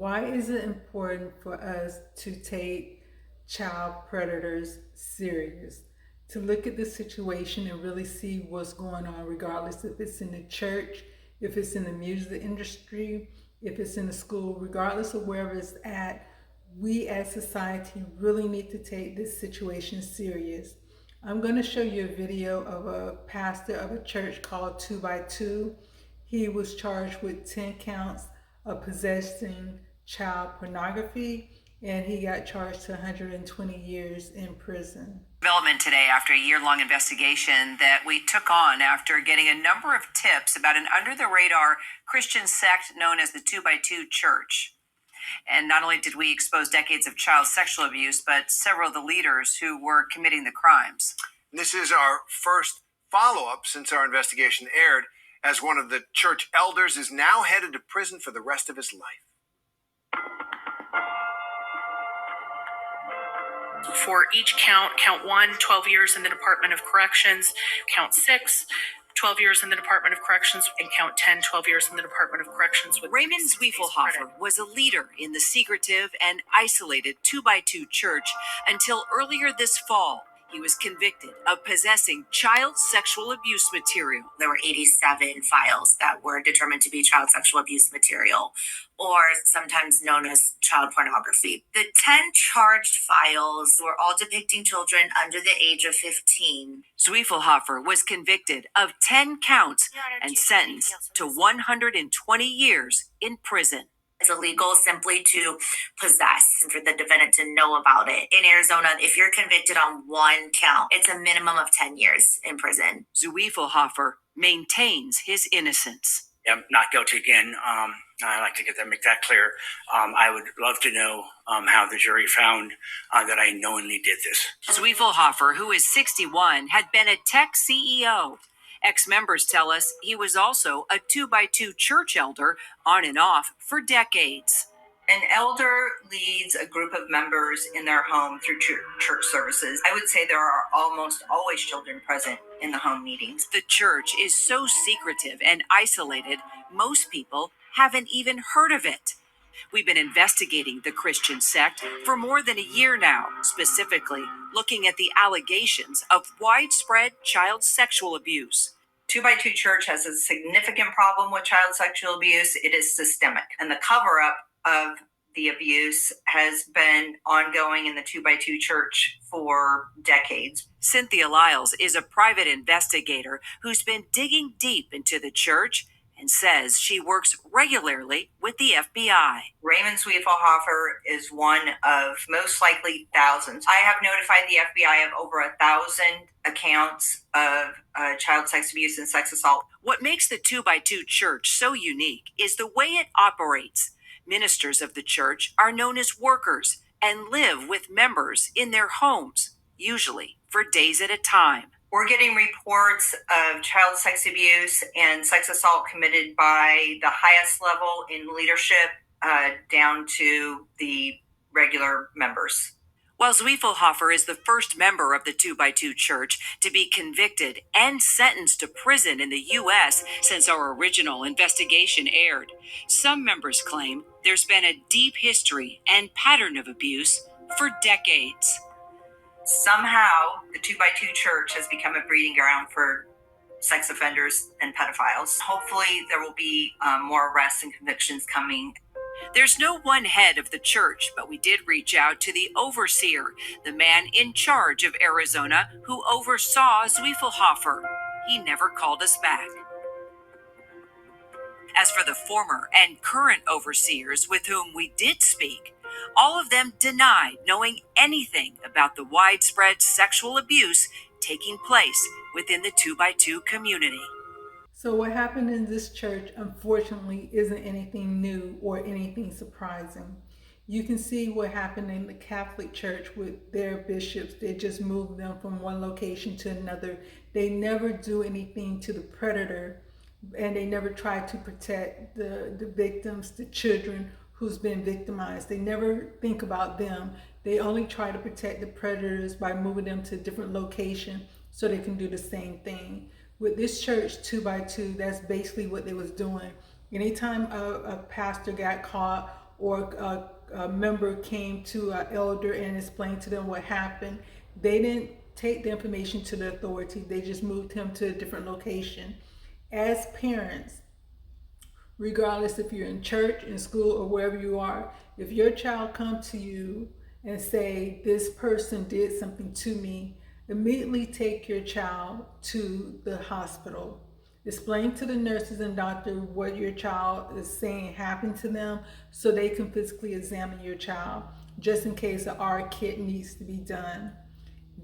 Why is it important for us to take child predators serious? To look at the situation and really see what's going on, regardless if it's in the church, if it's in the music industry, if it's in the school, regardless of wherever it's at, we as society really need to take this situation serious. I'm going to show you a video of a pastor of a church called 2 by 2. He was charged with 10 counts of possessing child pornography, and he got charged to 120 years in prison. Development today after a year-long investigation that we took on after getting a number of tips about an under-the-radar Christian sect known as the 2 by 2 Church. And not only did we expose decades of child sexual abuse, but several of the leaders who were committing the crimes. This is our first follow-up since our investigation aired, as one of the church elders is now headed to prison for the rest of his life. For each count 1, 12 years in the Department of Corrections, count 6, 12 years in the Department of Corrections, and count 10, 12 years in the Department of Corrections. With Raymond Zwiefelhofer was a leader in the secretive and isolated 2 by 2 Church until earlier this fall. He was convicted of possessing child sexual abuse material. There were 87 files that were determined to be child sexual abuse material, or sometimes known as child pornography. The 10 charged files were all depicting children under the age of 15. Zwiefelhofer was convicted of 10 counts and sentenced to 120 years in prison. It's illegal simply to possess and for the defendant to know about it. In Arizona, if you're convicted on one count, it's a minimum of 10 years in prison. Zwiefelhofer maintains his innocence. I'm not guilty again. I like to make that clear. I would love to know how the jury found that I knowingly did this. Zwiefelhofer, who is 61, had been a tech CEO. Ex-members tell us he was also a 2 by 2 church elder on and off for decades. An elder leads a group of members in their home through church services. I would say there are almost always children present in the home meetings. The church is so secretive and isolated, most people haven't even heard of it. We've been investigating the Christian sect for more than a year now, specifically looking at the allegations of widespread child sexual abuse. 2 by 2 Church has a significant problem with child sexual abuse. It is systemic, and the cover-up of the abuse has been ongoing in the 2 by 2 Church for decades. Cynthia Lyles is a private investigator who's been digging deep into the church and says she works regularly with the FBI. Raymond Zwiefelhofer is one of most likely thousands. I have notified the FBI of over 1,000 accounts of child sex abuse and sex assault. What makes the 2 by 2 Church so unique is the way it operates. Ministers of the church are known as workers and live with members in their homes, usually for days at a time. We're getting reports of child sex abuse and sex assault committed by the highest level in leadership down to the regular members. While Zwiefelhofer is the first member of the 2 by 2 Church to be convicted and sentenced to prison in the U.S. since our original investigation aired, some members claim there's been a deep history and pattern of abuse for decades. Somehow, the 2 by 2 Church has become a breeding ground for sex offenders and pedophiles. Hopefully, there will be more arrests and convictions coming. There's no one head of the church, but we did reach out to the overseer, the man in charge of Arizona who oversaw Zwiefelhofer. He never called us back. As for the former and current overseers with whom we did speak, all of them denied knowing anything about the widespread sexual abuse taking place within the 2 by 2 community. So what happened in this church, unfortunately, isn't anything new or anything surprising. You can see what happened in the Catholic Church with their bishops. They just moved them from one location to another. They never do anything to the predator, and they never try to protect the victims, the children who's been victimized. They never think about them. They only try to protect the predators by moving them to a different location so they can do the same thing. With this church 2 by 2, that's basically what they was doing. Anytime a pastor got caught or a member came to an elder and explained to them what happened, they didn't take the information to the authority. They just moved him to a different location. As parents, regardless if you're in church, in school, or wherever you are, if your child comes to you and say, this person did something to me, immediately take your child to the hospital. Explain to the nurses and doctor what your child is saying happened to them so they can physically examine your child, just in case an R-kit needs to be done.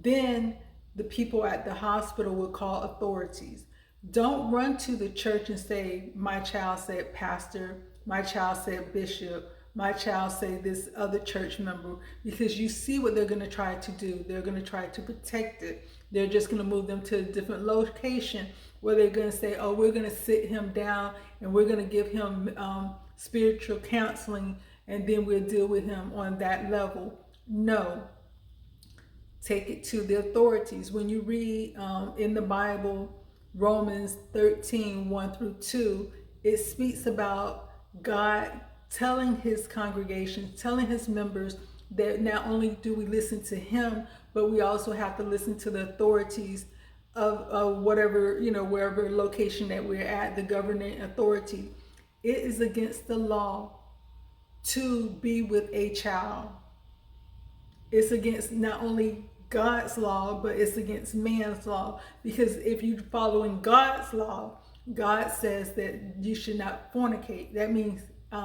Then the people at the hospital will call authorities. Don't run to the church and say, my child said pastor, my child said bishop, my child said this other church member, because you see what they're going to try to do. They're going to try to protect it. They're just going to move them to a different location where they're going to say, oh, we're going to sit him down and we're going to give him spiritual counseling, and then we'll deal with him on that level. No. Take it to the authorities. When you read in the Bible, Romans 13, 1-2, it speaks about God telling his congregation, telling his members that not only do we listen to him, but we also have to listen to the authorities of whatever, wherever location that we're at, the governing authority. It is against the law to be with a child. It's against not only God's law, but it's against man's law. Because if you're following God's law, God says that you should not fornicate. That means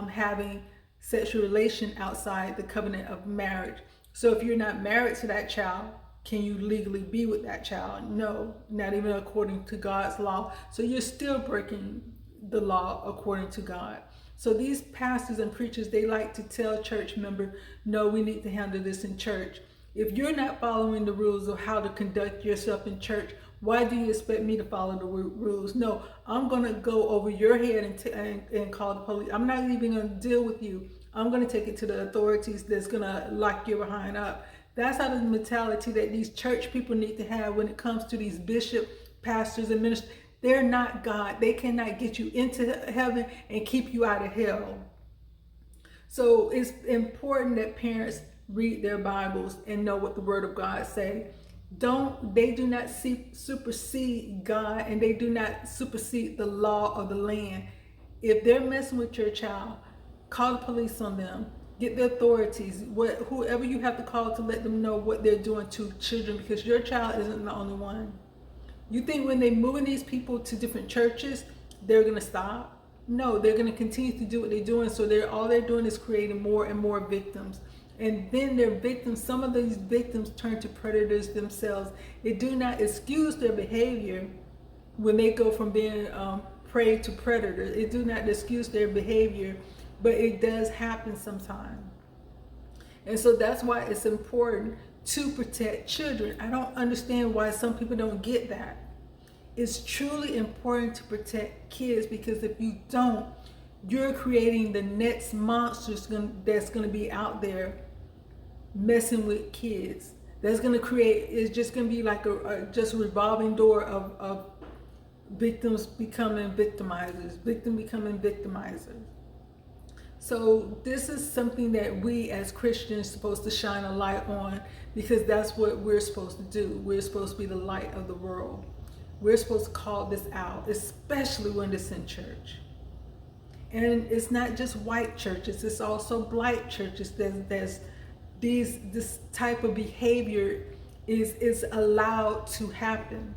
having sexual relation outside the covenant of marriage. So if you're not married to that child, can you legally be with that child? No, not even according to God's law. So you're still breaking the law according to God. So these pastors and preachers, they like to tell church members, no, we need to handle this in church. If you're not following the rules of how to conduct yourself in church, why do you expect me to follow the rules? No, I'm going to go over your head and call the police. I'm not even going to deal with you. I'm going to take it to the authorities that's going to lock your behind up. That's how the mentality that these church people need to have when it comes to these bishop, pastors, and ministers. They're not God. They cannot get you into heaven and keep you out of hell. So it's important that parents read their Bibles and know what the Word of God say. They do not supersede God, and they do not supersede the law of the land. If they're messing with your child, call the police on them. Get the authorities, whoever you have to call to let them know what they're doing to children, because your child isn't the only one. You think when they're moving these people to different churches, they're going to stop? No, they're going to continue to do what they're doing. So all they're doing is creating more and more victims. And then their victims, some of these victims turn to predators themselves. It do not excuse their behavior when they go from being prey to predators. It do not excuse their behavior, but it does happen sometimes. And so that's why it's important to protect children. I don't understand why some people don't get that. It's truly important to protect kids, because if you don't, you're creating the next monsters that's going to be out there messing with kids. That's going to create, it's just going to be like just a revolving door of victims becoming victimizers, victim becoming victimizers. So this is something that we as Christians are supposed to shine a light on, because that's what we're supposed to do. We're supposed to be the light of the world. We're supposed to call this out, especially when it's in church. And it's not just white churches, it's also black churches. There's this type of behavior is allowed to happen,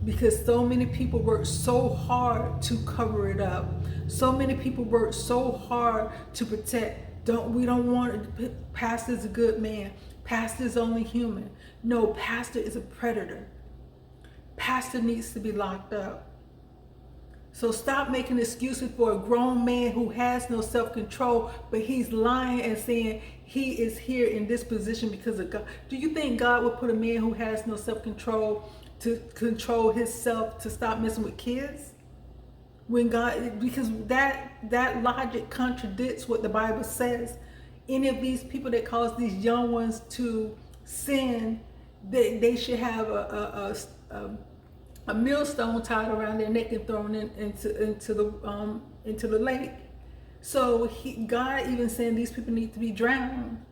because so many people work so hard to cover it up. So many people work so hard to protect. We don't want, pastor's a good man. Pastor's only human. No, pastor is a predator. Pastor needs to be locked up. So stop making excuses for a grown man who has no self-control, but he's lying and saying he is here in this position because of God. Do you think God would put a man who has no self-control to control himself to stop messing with kids? Because that logic contradicts what the Bible says. Any of these people that cause these young ones to sin, they should have a millstone tied around their neck and thrown into the lake. So God even saying these people need to be drowned,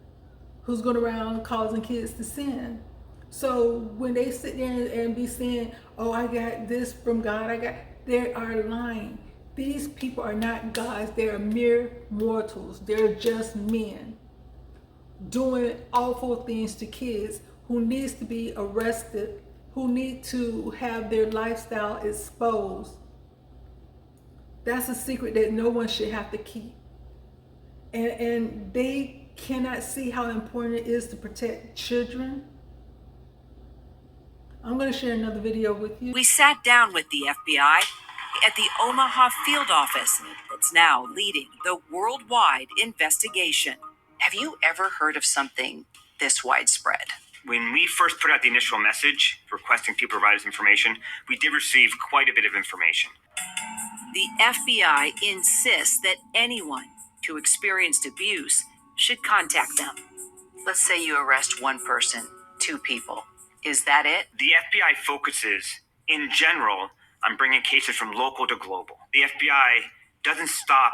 who's going around causing kids to sin. So when they sit there and be saying, oh, I got this from God, they are lying. These people are not gods. They are mere mortals. They're just men doing awful things to kids who needs to be arrested, who need to have their lifestyle exposed. That's a secret that no one should have to keep. And they cannot see how important it is to protect children. I'm going to share another video with you. We sat down with the FBI at the Omaha field office that's now leading the worldwide investigation. Have you ever heard of something this widespread? When we first put out the initial message requesting people provide us information, we did receive quite a bit of information. The FBI insists that anyone who experienced abuse should contact them. Let's say you arrest one person, 2 people. Is that it? The FBI focuses, in general, on bringing cases from local to global. The FBI doesn't stop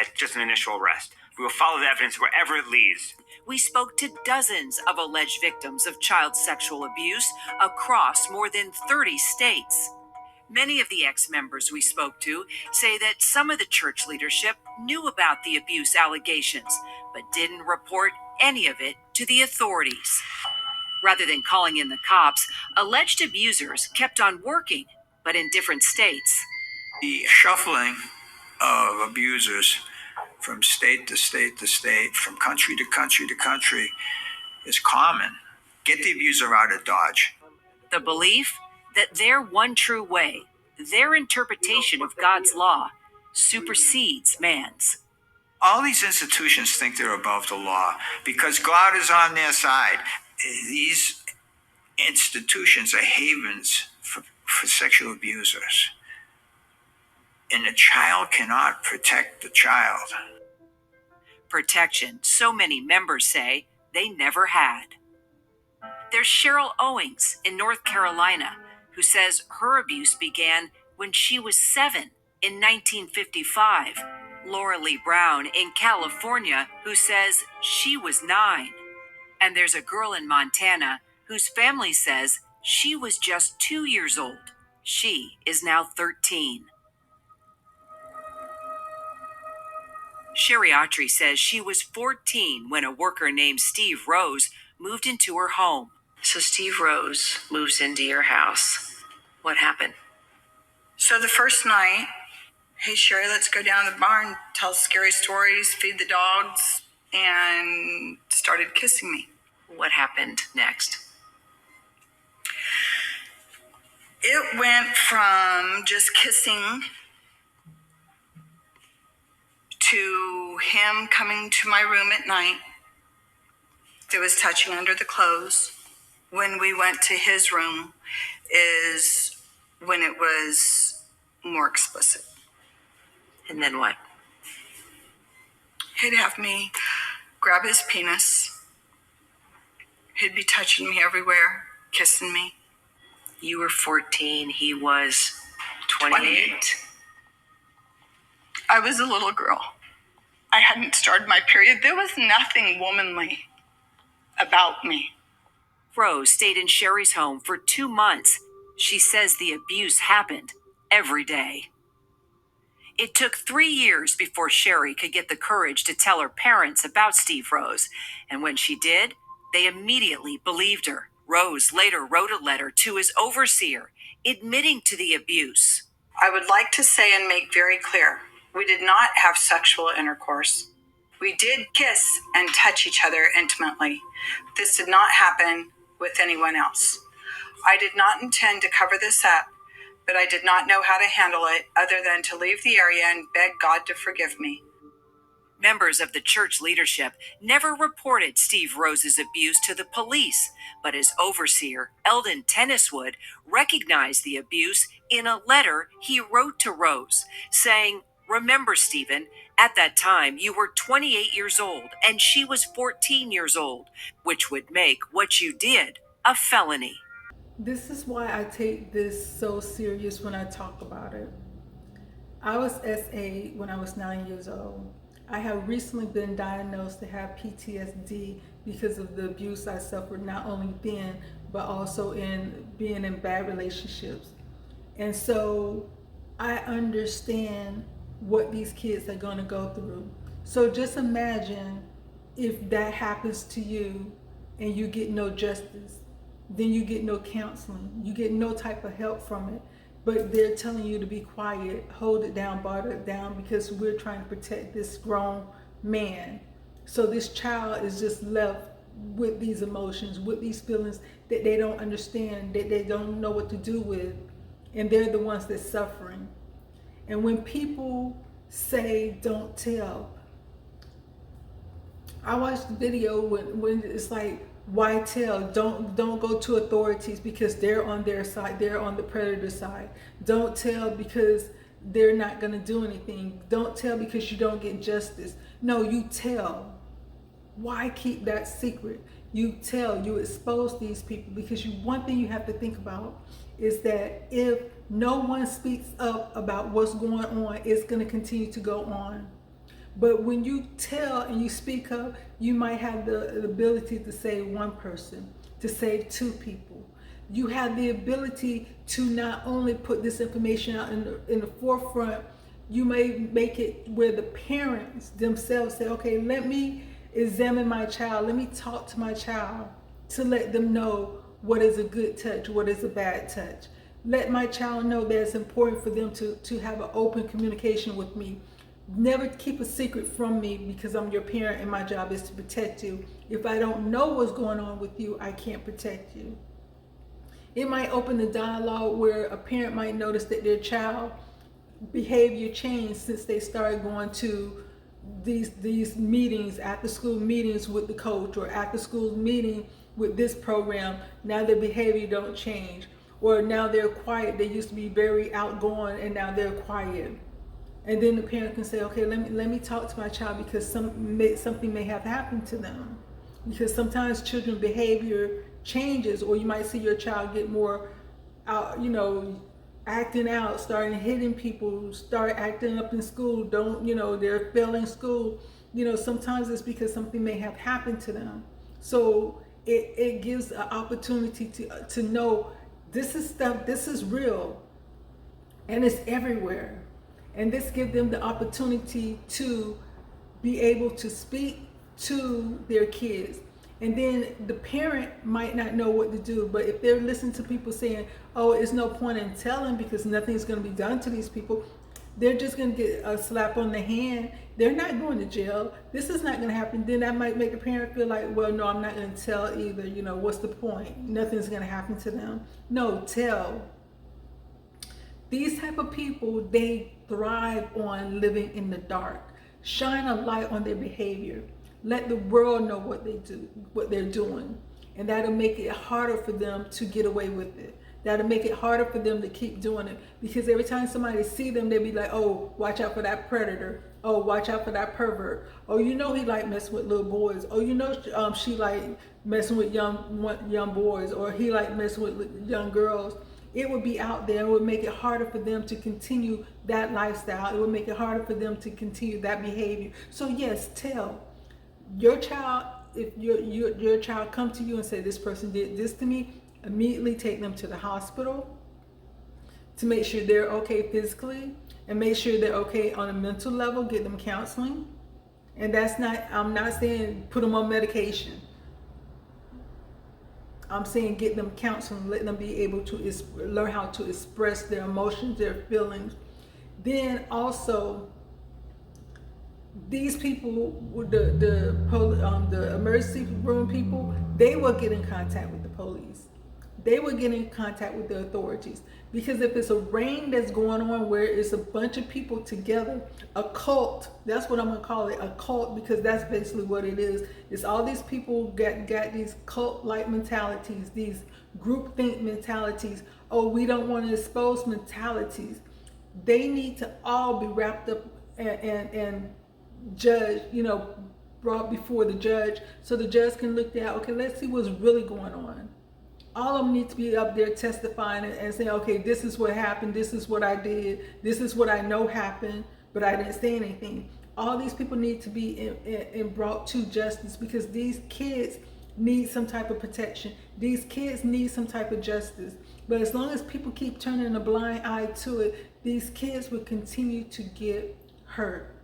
at just an initial arrest. We will follow the evidence wherever it leads. We spoke to dozens of alleged victims of child sexual abuse across more than 30 states. Many of the ex-members we spoke to say that some of the church leadership knew about the abuse allegations, but didn't report any of it to the authorities. Rather than calling in the cops, alleged abusers kept on working, but in different states. The shuffling of abusers from state to state to state, from country to country to country, is common. Get the abuser out of Dodge. The belief that their one true way, their interpretation of God's law, supersedes man's. All these institutions think they're above the law because God is on their side. These institutions are havens for sexual abusers. And the child cannot protect the child. Protection so many members say they never had. There's Cheryl Owings in North Carolina, who says her abuse began when she was 7 in 1955. Laura Lee Brown in California, who says she was 9. And there's a girl in Montana whose family says she was just 2 years old. She is now 13. Sherry Autry says she was 14 when a worker named Steve Rose moved into her home. So Steve Rose moves into your house. What happened? So the first night, hey, Sherry, let's go down to the barn, tell scary stories, feed the dogs, and started kissing me. What happened next? It went from just kissing to him coming to my room at night. There was touching under the clothes. When we went to his room is when it was more explicit. And then what? He'd have me grab his penis. He'd be touching me everywhere, kissing me. You were 14, he was 28. I was a little girl. I hadn't started my period. There was nothing womanly about me. Rose stayed in Sherry's home for 2 months. She says the abuse happened every day. It took 3 years before Sherry could get the courage to tell her parents about Steve Rose, and when she did, they immediately believed her. Rose later wrote a letter to his overseer, admitting to the abuse. I would like to say and make very clear, we did not have sexual intercourse. We did kiss and touch each other intimately. This did not happen with anyone else. I did not intend to cover this up, but I did not know how to handle it other than to leave the area and beg God to forgive me. Members of the church leadership never reported Steve Rose's abuse to the police, but his overseer, Eldon Tenniswood, recognized the abuse in a letter he wrote to Rose, saying, "Remember, Stephen, at that time you were 28 years old and she was 14 years old, which would make what you did a felony." This is why I take this so serious when I talk about it. I was SA when I was 9 years old. I have recently been diagnosed to have PTSD because of the abuse I suffered, not only then, but also in being in bad relationships. And so I understand what these kids are going to go through. So just imagine if that happens to you and you get no justice, then you get no counseling, you get no type of help from it. But they're telling you to be quiet, hold it down, bottle it down, because we're trying to protect this grown man. So this child is just left with these emotions, with these feelings that they don't understand, that they don't know what to do with, and they're the ones that's suffering. And when people say don't tell, I watched the video when it's like, why tell? Don't go to authorities because they're on their side, they're on the predator side. Don't tell because they're not going to do anything. Don't tell because you don't get justice. No, you tell. Why keep that secret? You tell, you expose these people, because one thing you have to think about is that if no one speaks up about what's going on, it's going to continue to go on. But when you tell and you speak up, you might have the ability to save one person, to save two people. You have the ability to not only put this information out in the forefront, you may make it where the parents themselves say, okay, let me examine my child, let me talk to my child to let them know what is a good touch, what is a bad touch. Let my child know that it's important for them to have an open communication with me. Never keep a secret from me, because I'm your parent and my job is to protect you. If I don't know what's going on with you, I can't protect you. It might open the dialogue where a parent might notice that their child behavior changed since they started going to these meetings, after school meetings with the coach, or after school meeting with this program. Now their behavior don't change, or now they're quiet. They used to be very outgoing and now they're quiet. And then the parent can say, okay, let me talk to my child, because something may have happened to them. Because sometimes children's behavior changes, or you might see your child get more out, acting out, starting hitting people, start acting up in school, they're failing school. Sometimes it's because something may have happened to them. So it gives an opportunity to know this is real, and it's everywhere. And this gives them the opportunity to be able to speak to their kids. And then the parent might not know what to do, but if they're listening to people saying, oh, it's no point in telling because nothing's going to be done to these people, they're just going to get a slap on the hand. They're not going to jail. This is not going to happen. Then that might make the parent feel like, well, no, I'm not going to tell either. What's the point? Nothing's going to happen to them. No, tell. These type of people, they thrive on living in the dark. Shine a light on their behavior. Let the world know what they're doing. And that'll make it harder for them to get away with it. That'll make it harder for them to keep doing it. Because every time somebody see them, they'll be like, oh, watch out for that predator. Oh, watch out for that pervert. Oh, he like messing with little boys. Oh, she like messing with young boys. Or he like messing with young girls. It would be out there. It would make it harder for them to continue that lifestyle. It would make it harder for them to continue that behavior. So yes, tell your child. If your child come to you and say, this person did this to me, immediately take them to the hospital to make sure they're okay physically, and make sure they're okay on a mental level. Get them counseling. And I'm not saying put them on medication. I'm saying get them counseling, let them be able to learn how to express their emotions, their feelings. Then also, these people, the emergency room people, they will get in contact with the police. They will get in contact with the authorities. Because if it's a ring that's going on where it's a bunch of people together, a cult, that's what I'm going to call it, a cult, because that's basically what it is. It's all these people got these cult-like mentalities, these groupthink mentalities. Oh, we don't want to expose mentalities. They need to all be wrapped up and judged, brought before the judge, so the judge can look at, okay, let's see what's really going on. All of them need to be up there testifying and saying, okay, this is what happened, this is what I did, this is what I know happened, but I didn't say anything. All these people need to be in brought to justice, because these kids need some type of protection. These kids need some type of justice. But as long as people keep turning a blind eye to it, these kids will continue to get hurt.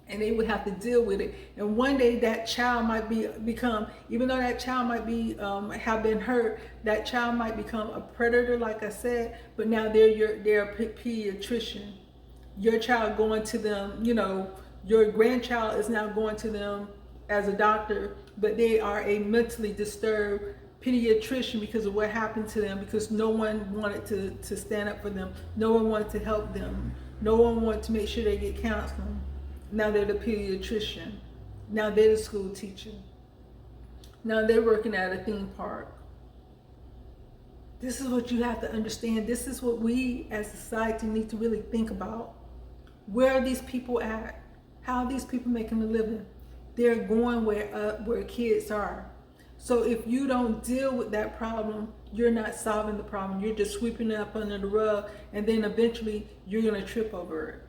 And they would have to deal with it. And one day that child might become, even though that child might be have been hurt, that child might become a predator, like I said. But now they're a pediatrician. Your child going to them, your grandchild is now going to them as a doctor, but they are a mentally disturbed pediatrician because of what happened to them, because no one wanted to stand up for them. No one wanted to help them. No one wanted to make sure they get counseling. Now they're the pediatrician. Now they're the school teacher. Now they're working at a theme park. This is what you have to understand. This is what we as a society need to really think about. Where are these people at? How are these people making a living? They're going where kids are. So if you don't deal with that problem, you're not solving the problem. You're just sweeping it up under the rug, and then eventually you're going to trip over it.